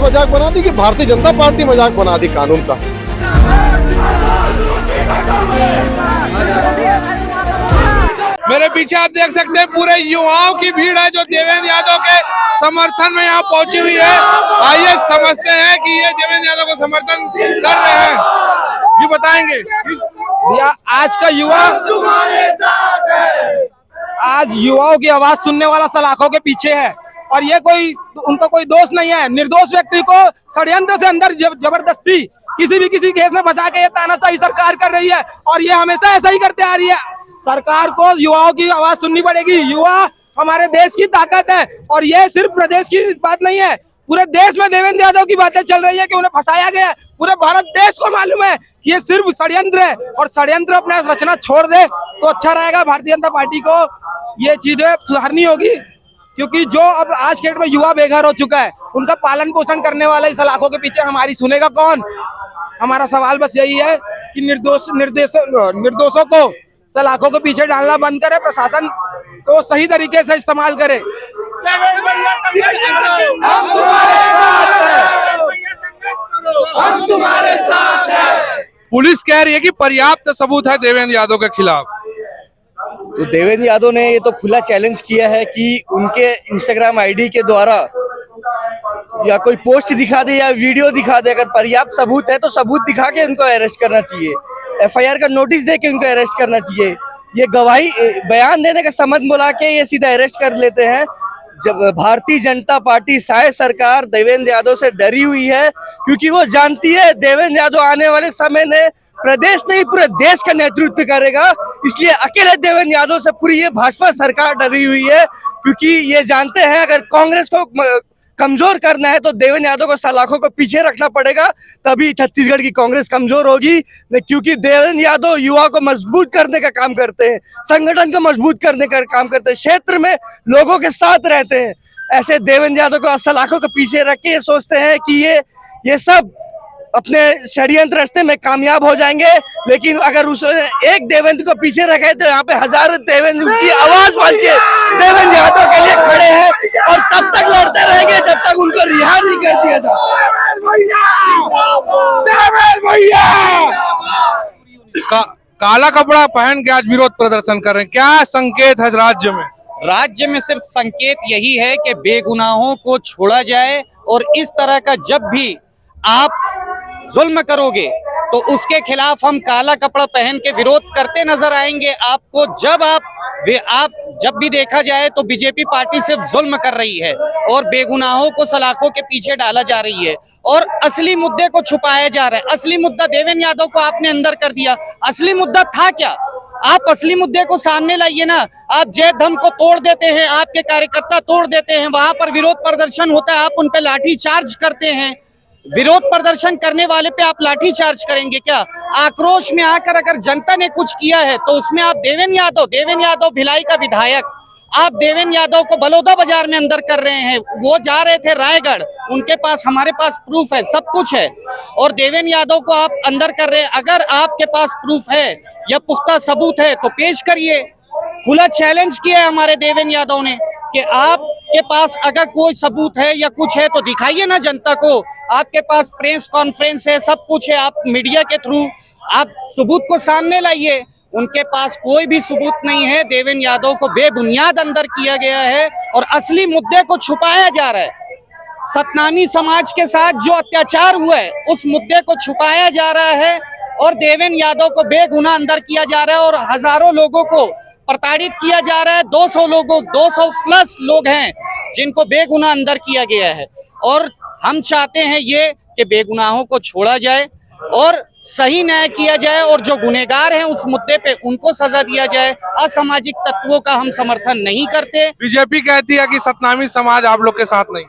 मजाक बना दी कि भारतीय जनता पार्टी मजाक बना दी कानून का। मेरे पीछे आप देख सकते हैं पूरे युवाओं की भीड़ है जो देवेंद्र यादव के समर्थन में यहाँ पहुंची हुई है। आइए समझते हैं कि ये देवेंद्र यादव को समर्थन कर रहे हैं, ये बताएंगे। भैया आज का युवा आज युवाओं की आवाज सुनने वाला सलाखों के पीछे है और ये उनका कोई दोष नहीं है। निर्दोष व्यक्ति को षड्यंत्र से अंदर जबरदस्ती किसी केस में फंसा के ये तानाशाही सरकार कर रही है और ये हमेशा ऐसा ही करते आ रही है। सरकार को युवाओं की आवाज सुननी पड़ेगी। युवा हमारे देश की ताकत है और ये सिर्फ प्रदेश की बात नहीं है, पूरे देश में देवेंद्र यादव की बातें चल रही है कि उन्हें फंसाया गया है। पूरे भारत देश को मालूम है कि ये सिर्फ षड्यंत्र है और षड्यंत्र अपना रचना छोड़ दे तो अच्छा रहेगा। भारतीय जनता पार्टी को ये चीजें सुधारनी होगी क्योंकि जो अब आज के डेट में युवा बेघर हो चुका है, उनका पालन पोषण करने वाला इस सलाखों के पीछे हमारी सुनेगा कौन। हमारा सवाल बस यही है कि निर्दोषों को सलाखों के पीछे डालना बंद करे, प्रशासन को सही तरीके से इस्तेमाल करे। हम तुम्हारे साथ हैं। पुलिस कह रही है कि पर्याप्त सबूत है देवेंद्र यादव के खिलाफ। तो देवेंद्र यादव ने ये तो खुला चैलेंज किया है कि उनके इंस्टाग्राम आईडी के द्वारा या कोई पोस्ट दिखा दे या वीडियो दिखा दे, अगर पर्याप्त सबूत है तो सबूत दिखा के उनको अरेस्ट करना चाहिए, एफआईआर का नोटिस दे के उनको अरेस्ट करना चाहिए। ये गवाही बयान देने का समझ बुला के ये सीधा अरेस्ट कर लेते हैं। जब भारतीय जनता पार्टी शायद सरकार देवेंद्र यादव से डरी हुई है क्योंकि वो जानती है देवेंद्र यादव आने वाले समय में प्रदेश नहीं पूरे देश का नेतृत्व करेगा, इसलिए अकेले देवेंद्र यादव से पूरी ये भाजपा सरकार डरी हुई है क्योंकि ये जानते हैं अगर कांग्रेस को कमजोर करना है तो देवेंद्र यादव को सलाखों को पीछे रखना पड़ेगा, तभी छत्तीसगढ़ की कांग्रेस कमजोर होगी। क्योंकि देवेंद्र यादव युवा को मजबूत करने का काम करते हैं, संगठन को मजबूत करने का काम करते हैं, क्षेत्र में लोगों के साथ रहते हैं। ऐसे देवेंद्र यादव को सलाखों के पीछे रख के ये सोचते हैं कि ये सब अपने षड्यंत्र रास्ते में कामयाब हो जाएंगे, लेकिन अगर उस एक देवेंद्र को पीछे रखे तो यहाँ पे हजारों देवेंद्र की आवाज बन के देवेंद्र यादव के लिए खड़े हैं और तब तक लड़ते रहेंगे जब तक उनको रिहा नहीं कर दिया जाए। काला कपड़ा पहन के आज विरोध प्रदर्शन कर रहे हैं, क्या संकेत है राज्य में? राज्य में सिर्फ संकेत यही है कि बेगुनाहों को छोड़ा जाए और इस तरह का जब भी आप जुल्म करोगे तो उसके खिलाफ हम काला कपड़ा पहन के विरोध करते नजर आएंगे आपको। जब भी देखा जाए तो बीजेपी पार्टी सिर्फ जुल्म कर रही है और बेगुनाहों को सलाखों के पीछे डाला जा रही है और असली मुद्दे को छुपाया जा रहा है। असली मुद्दा देवेंद्र यादव को आपने अंदर कर दिया, असली मुद्दा था क्या? आप असली मुद्दे को सामने लाइए ना। आप जय धम को तोड़ देते हैं, आपके कार्यकर्ता तोड़ देते हैं, वहां पर विरोध प्रदर्शन होता है, आप उन पे लाठी चार्ज करते हैं। विरोध प्रदर्शन करने वाले पे आप लाठी चार्ज करेंगे क्या? आक्रोश में आकर अगर जनता ने कुछ किया है तो उसमें आप देवेंद्र यादव भिलाई का विधायक, आप देवेंद्र यादव को बलौदा बाजार में अंदर कर रहे हैं। वो जा रहे थे रायगढ़, उनके पास हमारे पास प्रूफ है, सब कुछ है, और देवेंद्र यादव को आप अंदर कर रहे हैं। अगर आपके पास प्रूफ है या पुख्ता सबूत है तो पेश करिए। खुला चैलेंज किया है हमारे देवेंद्र यादव ने कि आपके पास अगर कोई सबूत है या कुछ है तो दिखाइए ना जनता को। आपके पास प्रेस कॉन्फ्रेंस है, सब कुछ है, आप मीडिया के थ्रू आप सबूत को सामने लाइए। उनके पास कोई भी सबूत नहीं है। देवेंद्र यादव को बेबुनियाद अंदर किया गया है और असली मुद्दे को छुपाया जा रहा है। सतनामी समाज के साथ जो अत्याचार हुआ है उस मुद्दे को छुपाया जा रहा है और देवेंद्र यादव को बेगुनाह अंदर किया जा रहा है और हजारों लोगों को प्रताड़ित किया जा रहा है। 200 प्लस लोग हैं जिनको बेगुनाह अंदर किया गया है और हम चाहते हैं ये कि बेगुनाहों को छोड़ा जाए और सही न्याय किया जाए और जो गुनहगार हैं उस मुद्दे पे उनको सजा दिया जाए। असामाजिक तत्वों का हम समर्थन नहीं करते। बीजेपी कहती है कि सतनामी समाज आप लोग के साथ नहीं।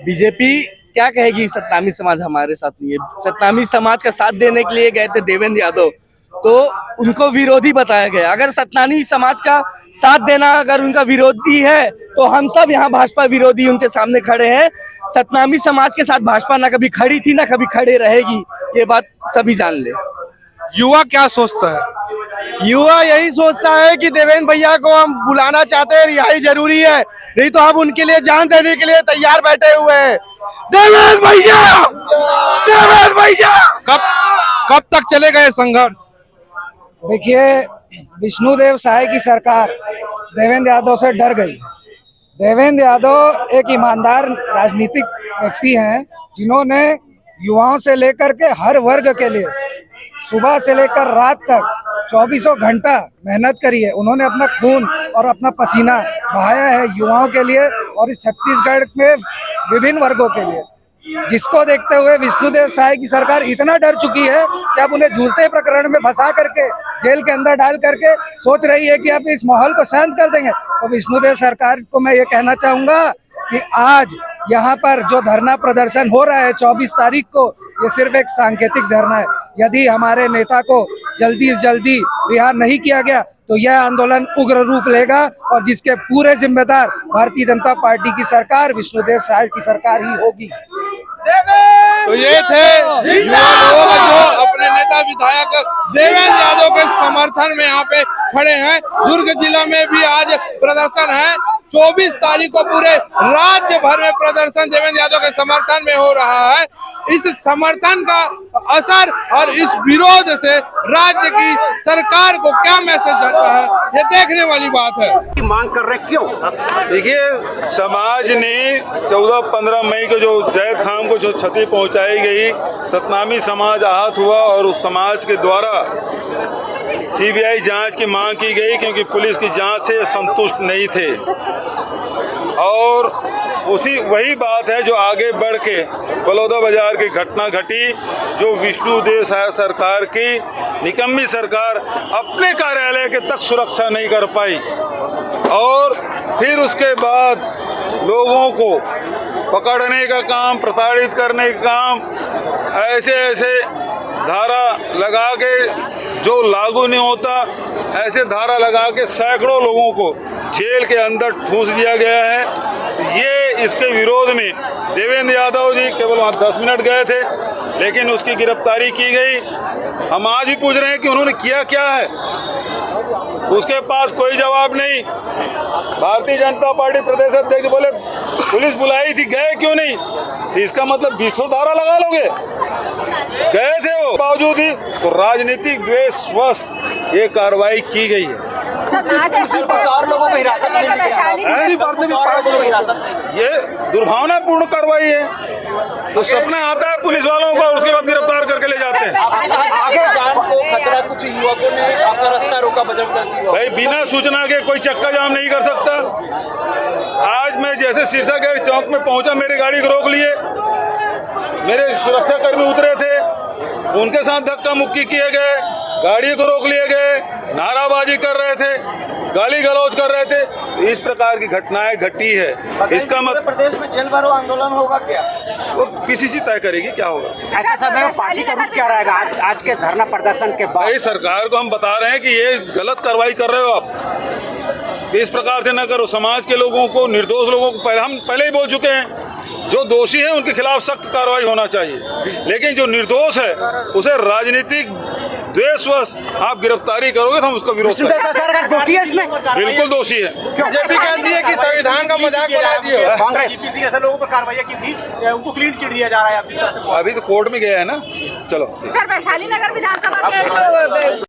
बीजेपी क्या कहेगी सतनामी समाज हमारे साथ नहीं है? सतनामी समाज का साथ देने के लिए गए थे देवेंद्र यादव, तो उनको विरोधी बताया गया। अगर सतनामी समाज का साथ देना अगर उनका विरोधी है तो हम सब यहाँ भाजपा विरोधी उनके सामने खड़े हैं। सतनामी समाज के साथ भाजपा ना कभी खड़ी थी ना कभी खड़े रहेगी, ये बात सभी जान ले। युवा क्या सोचता है? युवा यही सोचता है कि देवेंद्र भैया को हम बुलाना चाहते हैं, रिहाई जरूरी है, नहीं तो हम उनके लिए जान देने के लिए तैयार बैठे हुए हैं। देवेंद्र भैया, देवेंद्र भैया। कब तक चलेगा ये संघर्ष? देखिए, विष्णुदेव साय की सरकार देवेंद्र यादव से डर गई है। देवेंद्र यादव एक ईमानदार राजनीतिक व्यक्ति हैं जिन्होंने युवाओं से लेकर के हर वर्ग के लिए सुबह से लेकर रात तक 24 घंटा मेहनत करी है। उन्होंने अपना खून और अपना पसीना बहाया है युवाओं के लिए और इस छत्तीसगढ़ में विभिन्न वर्गों के लिए, जिसको देखते हुए विष्णुदेव साय की सरकार इतना डर चुकी है कि अब उन्हें झूलते प्रकरण में फंसा करके जेल के अंदर डाल करके सोच रही है कि अब इस माहौल को शांत कर देंगे। तो विष्णुदेव सरकार को मैं ये कहना चाहूंगा कि आज यहाँ पर जो धरना प्रदर्शन हो रहा है 24 तारीख को, ये सिर्फ एक सांकेतिक धरना है। यदि हमारे नेता को जल्दी से जल्दी रिहा नहीं किया गया तो यह आंदोलन उग्र रूप लेगा और जिसके पूरे जिम्मेदार भारतीय जनता पार्टी की सरकार, विष्णुदेव साय की सरकार ही होगी। तो ये थे युवा लोग जो अपने नेता विधायक देवेंद्र यादव के समर्थन में यहाँ पे खड़े हैं। दुर्ग जिला में भी आज प्रदर्शन है। 24 तारीख को पूरे राज्य भर में प्रदर्शन देवेंद्र यादव के समर्थन में हो रहा है। इस समर्थन का असर और इस विरोध से राज्य की सरकार को क्या मैसेज जाता है, ये देखने वाली बात है। मांग कर रहे क्यों? देखिए, समाज ने 14-15 मई को जो जैद खान को जो क्षति पहुंचाई गई, सतनामी समाज आहत हुआ और उस समाज के द्वारा सीबीआई जांच की मांग की गई क्योंकि पुलिस की जांच से संतुष्ट नहीं थे। और वही बात है जो आगे बढ़ के बलौदाबाजार की घटना घटी, जो विष्णुदेव साय सरकार की निकम्मी सरकार अपने कार्यालय के तक सुरक्षा नहीं कर पाई और फिर उसके बाद लोगों को पकड़ने का काम, प्रताड़ित करने का काम, ऐसे धारा लगा के जो लागू नहीं होता, ऐसे धारा लगा के सैकड़ों लोगों को जेल के अंदर ठूंस दिया गया है। ये इसके विरोध में देवेंद्र यादव जी केवल वहाँ 10 मिनट गए थे लेकिन उसकी गिरफ्तारी की गई। हम आज भी पूछ रहे हैं कि उन्होंने किया क्या है, उसके पास कोई जवाब नहीं। भारतीय जनता पार्टी प्रदेश अध्यक्ष बोले पुलिस बुलाई थी, गए क्यों नहीं? इसका मतलब 20 धारा लगा लोगे? गए थे वो, बावजूद ही तो राजनीतिक द्वेषवश ये कार्रवाई की गई है। चार लोगों को हिरासत में ये दुर्भावनापूर्ण कार्रवाई है। तो सपना आता है पुलिस वालों का, उसके बाद गिरफ्तार करके ले जाते हैं। आगे जान को खतरा, कुछ युवकों ने आपका रास्ता रोका बजरंग। भाई बिना सूचना के कोई चक्का जाम नहीं कर सकता। आज मैं जैसे सिरसा गेट चौक में पहुंचा, मेरी गाड़ी को रोक लिए, मेरे सुरक्षा कर्मी उतरे थे, उनके साथ धक्का मुक्की किए गए, गाड़ी को रोक लिए गए, नाराबाजी कर रहे थे, गाली गलौज कर रहे थे। इस प्रकार की घटनाएं घटी है। इसका मतलब प्रदेश में जल भरो आंदोलन होगा क्या? वो पीसीसी तय करेगी क्या होगा। ऐसे समय में पार्टी का रुख क्या रहेगा आज के धरना प्रदर्शन के बाद? भाई सरकार को हम बता रहे हैं कि ये गलत कार्रवाई कर रहे हो आप, इस प्रकार से न करो। समाज के लोगों को, निर्दोष लोगों को हम पहले ही बोल चुके हैं, जो दोषी हैं उनके खिलाफ सख्त कार्रवाई होना चाहिए, लेकिन जो निर्दोष है उसे राजनीतिक द्वेषवश आप गिरफ्तारी करोगे तो हम उसका विरोध करेंगे। दोषी है इसमें? बिल्कुल दोषी है। बीजेपी कहती है कि संविधान का मजाक बना दिया। कांग्रेस जैसे लोगों पर कार्रवाई की थी, उनको क्लीन चिट दिया जा रहा है। अभी तो कोर्ट में गया है ना। चलो सर, वैशाली नगर विधानसभा के